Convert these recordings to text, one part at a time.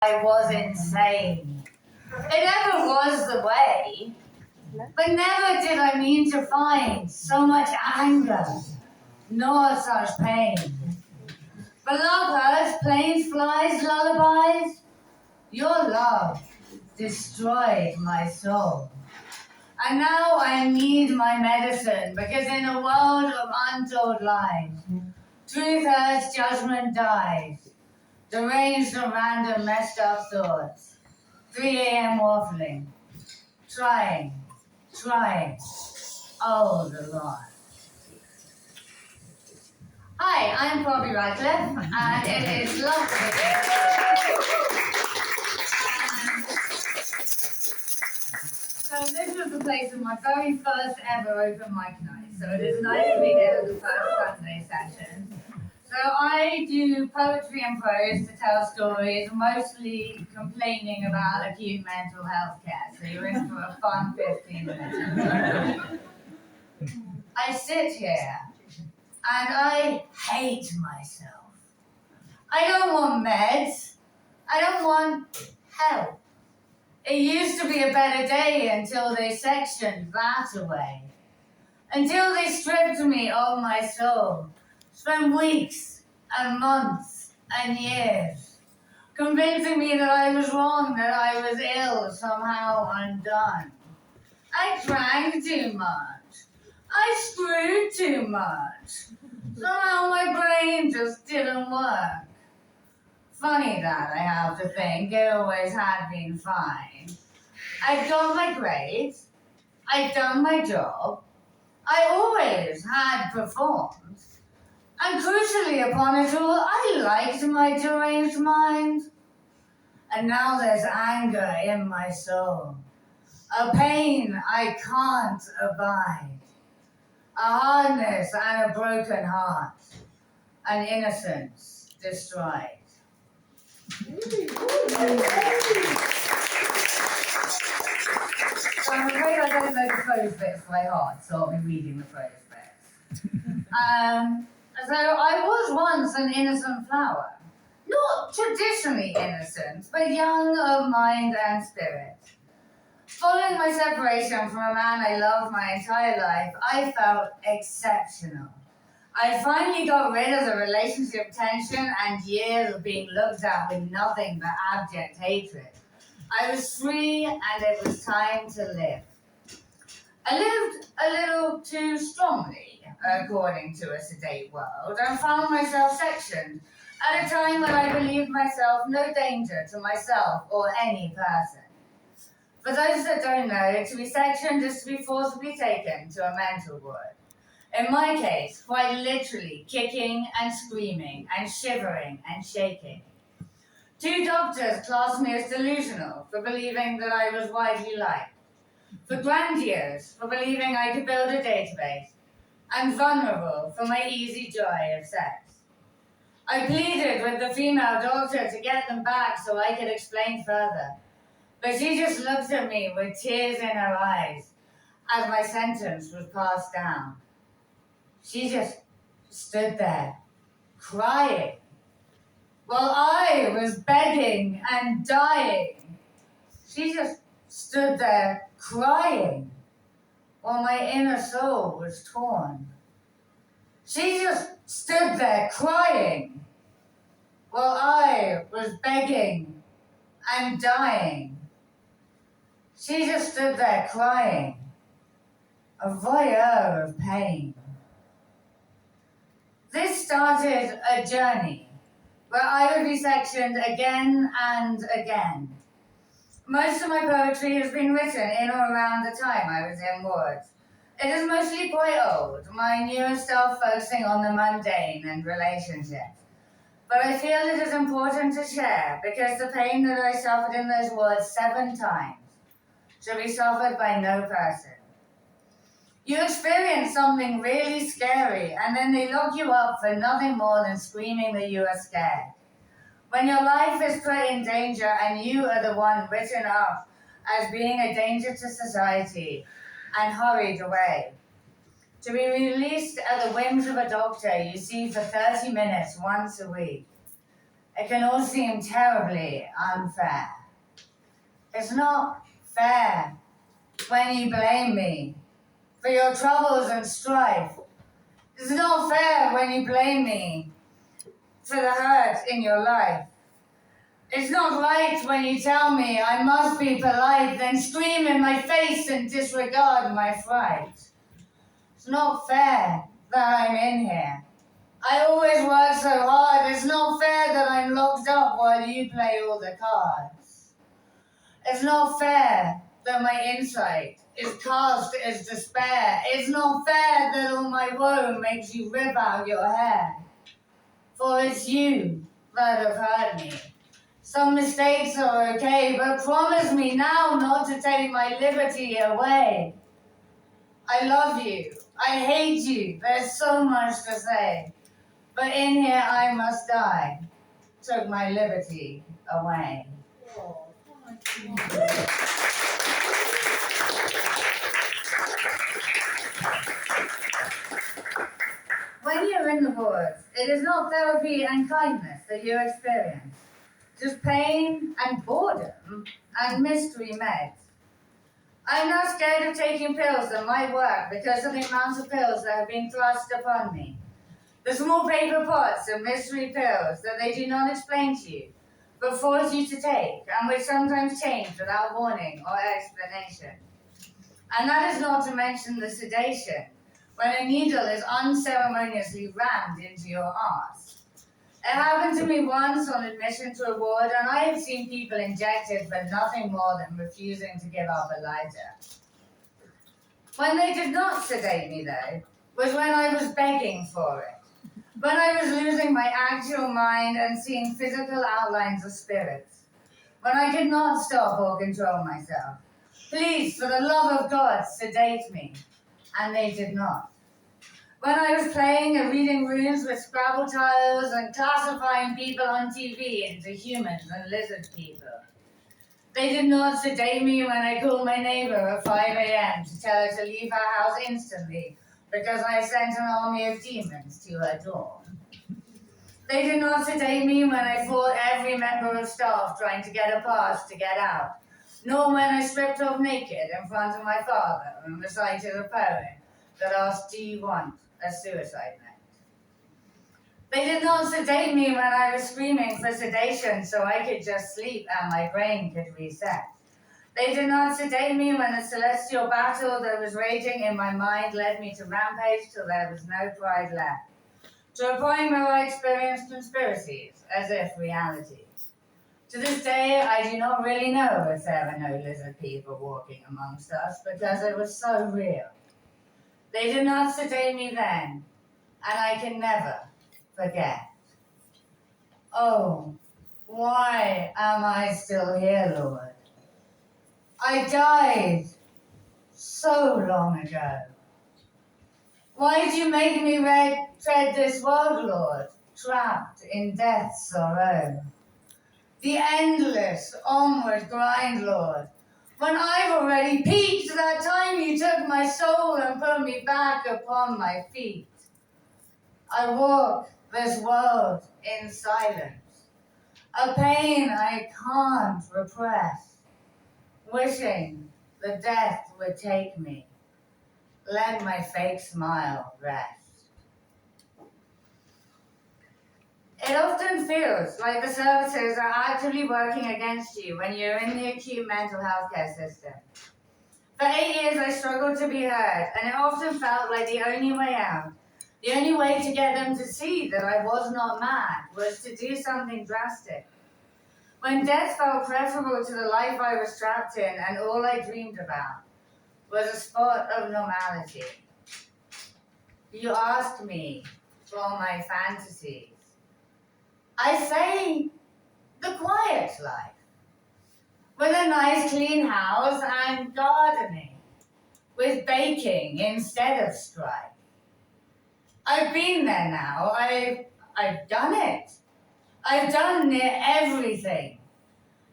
I was insane. It never was the way, but never did I mean to find so much anger, nor such pain. But lovers, planes, flies, lullabies, your love destroyed my soul. And now I need my medicine, because in a world of untold lies, truth hurts, judgment dies. Deranged and random messed up thoughts. 3 a.m. waffling. Trying. Oh, the Lord. Hi, I'm Bobby Radcliffe, and it is lovely. So this was the place of my very first ever open mic night. So it is nice to be here at the first Sunday session. So I do poetry and prose to tell stories, mostly complaining about acute mental health care. So you're in for a fun 15 minutes. I sit here and I hate myself. I don't want meds. I don't want help. It used to be a better day until they sectioned that away. Until they stripped me of my soul. Spent weeks and months and years convincing me that I was wrong, that I was ill, somehow undone. I drank too much. I screwed too much. Somehow my brain just didn't work. Funny that, I have to think. It always had been fine. I'd got my grades. I'd done my job. I always had performed. And crucially upon it all, I liked my deranged mind. And now there's anger in my soul. A pain I can't abide. A hardness and a broken heart. An innocence destroyed. So I'm afraid I don't know the prose bits by heart, so I'll be reading the prose bits. So I was once an innocent flower. Not traditionally innocent, but young of mind and spirit. Following my separation from a man I loved my entire life, I felt exceptional. I finally got rid of the relationship tension and years of being looked at with nothing but abject hatred. I was free and it was time to live. I lived a little too strongly, according to a sedate world, and found myself sectioned at a time when I believed myself no danger to myself or any person. For those that don't know, to be sectioned is to be forcibly taken to a mental ward. In my case, quite literally kicking and screaming and shivering and shaking. 2 doctors classed me as delusional for believing that I was widely liked, for grandiose for believing I could build a database, and vulnerable for my easy joy of sex. I pleaded with the female doctor to get them back so I could explain further, but she just looked at me with tears in her eyes as my sentence was passed down. She just stood there, crying, while I was begging and dying. She just stood there, crying, while my inner soul was torn. She just stood there, crying, while I was begging and dying. She just stood there, crying, a voyeur of pain. This started a journey where I would be sectioned again and again. Most of my poetry has been written in or around the time I was in wards. It is mostly quite old, my newer stuff focusing on the mundane and relationships. But I feel it is important to share because the pain that I suffered in those wards 7 times should be suffered by no person. You experience something really scary, and then they lock you up for nothing more than screaming that you are scared. When your life is put in danger and you are the one written up as being a danger to society and hurried away. To be released at the whims of a doctor you see for 30 minutes once a week. It can all seem terribly unfair. It's not fair when you blame me for your troubles and strife. It's not fair when you blame me for the hurt in your life. It's not right when you tell me I must be polite, then scream in my face and disregard my fright. It's not fair that I'm in here. I always work so hard. It's not fair that I'm locked up while you play all the cards. It's not fair that my insight is cast as despair. It's not fair that all my woe makes you rip out your hair. For it's you that have hurt me. Some mistakes are okay, but promise me now not to take my liberty away. I love you. I hate you. There's so much to say. But in here I must die. Took my liberty away. Oh, when you're in the woods, it is not therapy and kindness that you experience. Just pain and boredom and mystery meds. I'm now scared of taking pills that might work because of the amount of pills that have been thrust upon me. The small paper pots of mystery pills that they do not explain to you, but force you to take, and which sometimes change without warning or explanation. And that is not to mention the sedation, when a needle is unceremoniously rammed into your arse. It happened to me once on admission to a ward, and I have seen people injected for nothing more than refusing to give up a lighter. When they did not sedate me, though, was when I was begging for it. When I was losing my actual mind and seeing physical outlines of spirits. When I could not stop or control myself. Please, for the love of God, sedate me. And they did not. When I was playing and reading rooms with Scrabble tiles and classifying people on TV into humans and lizard people. They did not sedate me when I called my neighbor at 5 a.m. to tell her to leave her house instantly because I sent an army of demons to her door. They did not sedate me when I fought every member of staff trying to get a pass to get out, nor when I stripped off naked in front of my father and recited a poem that asked, "Do you want a suicide note?" They did not sedate me when I was screaming for sedation so I could just sleep and my brain could reset. They did not sedate me when the celestial battle that was raging in my mind led me to rampage till there was no pride left. To a point where I experienced conspiracies as if reality. To this day, I do not really know if there were no lizard people walking amongst us because it was so real. They did not sedate me then, and I can never forget. Oh, why am I still here, Lord? I died so long ago. Why did you make me tread this world, Lord, trapped in death's sorrow? The endless onward grind, Lord. When I've already peaked, that time you took my soul and put me back upon my feet. I walk this world in silence, a pain I can't repress, wishing that death would take me. Let my fake smile rest. It often feels like the services are actively working against you when you're in the acute mental health care system. For 8 years, I struggled to be heard, and it often felt like the only way out, the only way to get them to see that I was not mad, was to do something drastic. When death felt preferable to the life I was trapped in, and all I dreamed about was a spot of normality. You asked me for my fantasies. I say the quiet life, with a nice clean house and gardening, with baking instead of strife. I've been there now, I've done it. I've done near everything.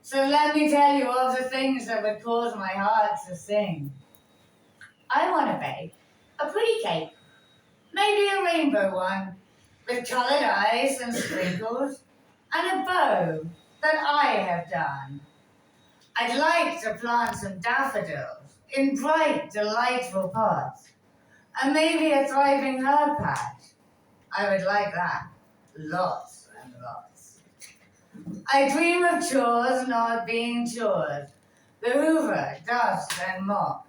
So let me tell you of the things that would cause my heart to sing. I want to bake a pretty cake, maybe a rainbow one, with coloured eyes and sprinkles, and a bow that I have done. I'd like to plant some daffodils in bright, delightful pots, and maybe a thriving herb patch. I would like that. Lots and lots. I dream of chores not being chores, the hoover, dust, and mop,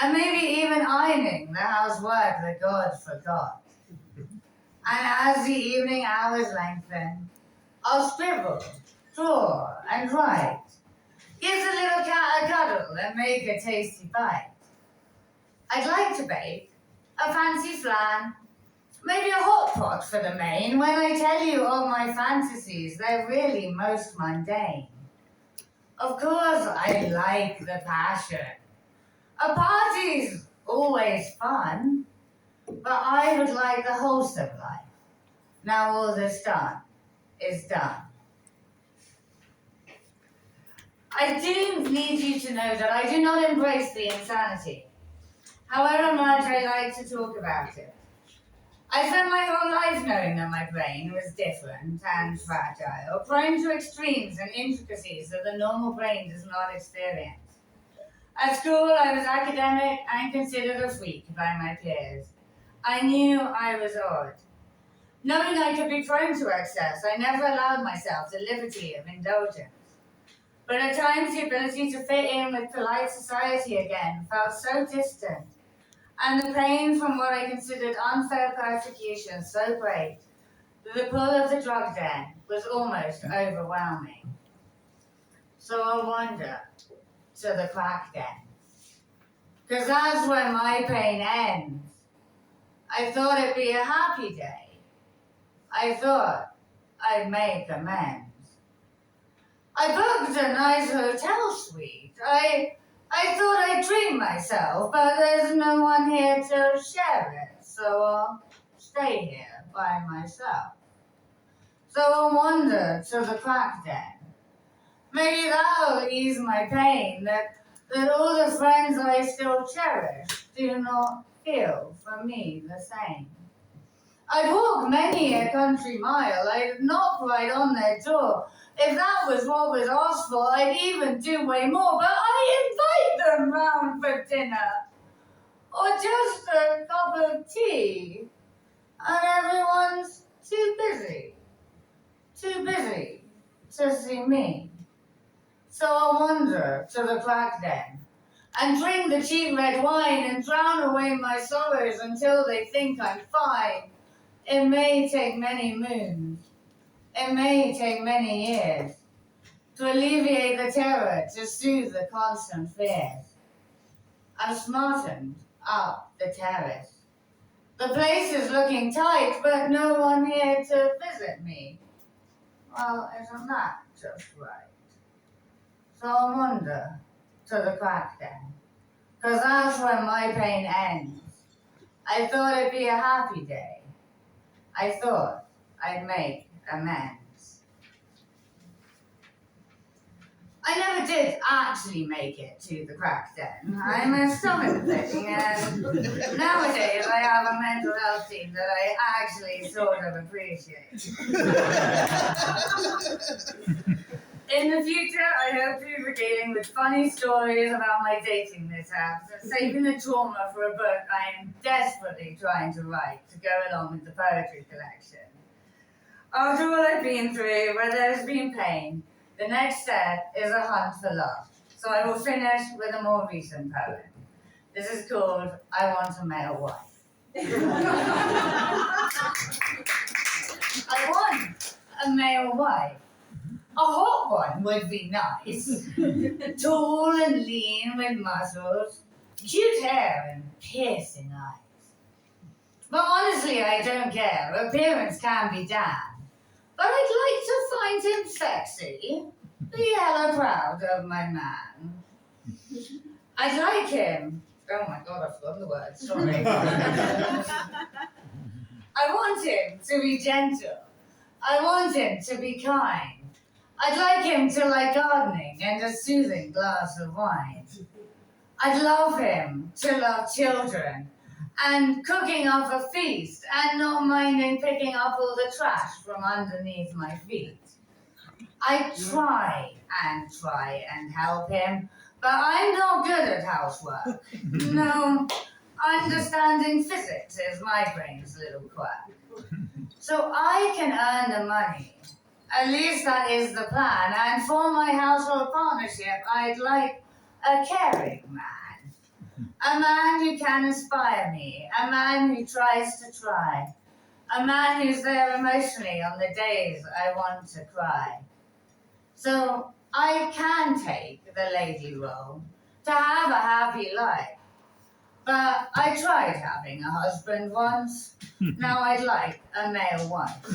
and maybe even ironing the housework that God forgot. And as the evening hours lengthen, I'll scribble, draw, and write. Give the little cat a cuddle and make a tasty bite. I'd like to bake a fancy flan, maybe a hot pot for the main. When I tell you of my fantasies, they're really most mundane. Of course, I like the passion. A party's always fun, but I would like the wholesome life. Now all this done is done. I do need you to know that I do not embrace the insanity, however much I like to talk about it. I spent my whole life knowing that my brain was different and fragile, prone to extremes and intricacies that the normal brain does not experience. At school, I was academic and considered a freak by my peers. I knew I was odd. Knowing I could be prone to excess, I never allowed myself the liberty of indulgence. But at times, the ability to fit in with polite society again felt so distant, and the pain from what I considered unfair persecution so great, that the pull of the drug den was almost overwhelming. So I wander to the crack den, because that's where my pain ends. I thought it'd be a happy day. I thought I'd make amends. I booked a nice hotel suite. I thought I'd treat myself, but there's no one here to share it, so I'll stay here by myself. So I'll wander to the crack den. Maybe that'll ease my pain, that all the friends I still cherish do not feel for me the same. I'd walk many a country mile, I'd knock right on their door. If that was what was asked for, I'd even do way more, but I invite them round for dinner, or just a cup of tea, and everyone's too busy to see me. So I'll wander to the crack den, and drink the cheap red wine, and drown away my sorrows until they think I'm fine. It may take many moons, it may take many years, to alleviate the terror, to soothe the constant fears. I've smartened up the terrace. The place is looking tight, but no one here to visit me. Well, isn't that just right? So I'll wander to the crack den, 'cause that's where my pain ends. I thought it'd be a happy day. I thought I'd make amends. I never did actually make it to the crack den. I'm a stomach thing, and nowadays I have a mental health team that I actually sort of appreciate. In the future, I hope to be regaling with funny stories about my dating mishaps and saving the trauma for a book I am desperately trying to write to go along with the poetry collection. After all I've been through, where there's been pain, the next step is a hunt for love. So I will finish with a more recent poem. This is called I Want a Male Wife. I want a male wife. A hot one would be nice. Tall and lean with muscles, cute hair and piercing eyes. But honestly, I don't care. Appearance can be damned. But I'd like to find him sexy. Be hella proud of my man. I'd like him. Oh my god, I've forgotten the words. Sorry. I want him to be gentle. I want him to be kind. I'd like him to like gardening and a soothing glass of wine. I'd love him to love children and cooking up a feast, and not minding picking up all the trash from underneath my feet. I try and help him, but I'm not good at housework. No, understanding physics is my brain's little quirk. So I can earn the money. At least that is the plan. And for my household partnership, I'd like a caring man. A man who can inspire me. A man who tries to try. A man who's there emotionally on the days I want to cry. So I can take the lady role to have a happy life. But I tried having a husband once. Now I'd like a male wife.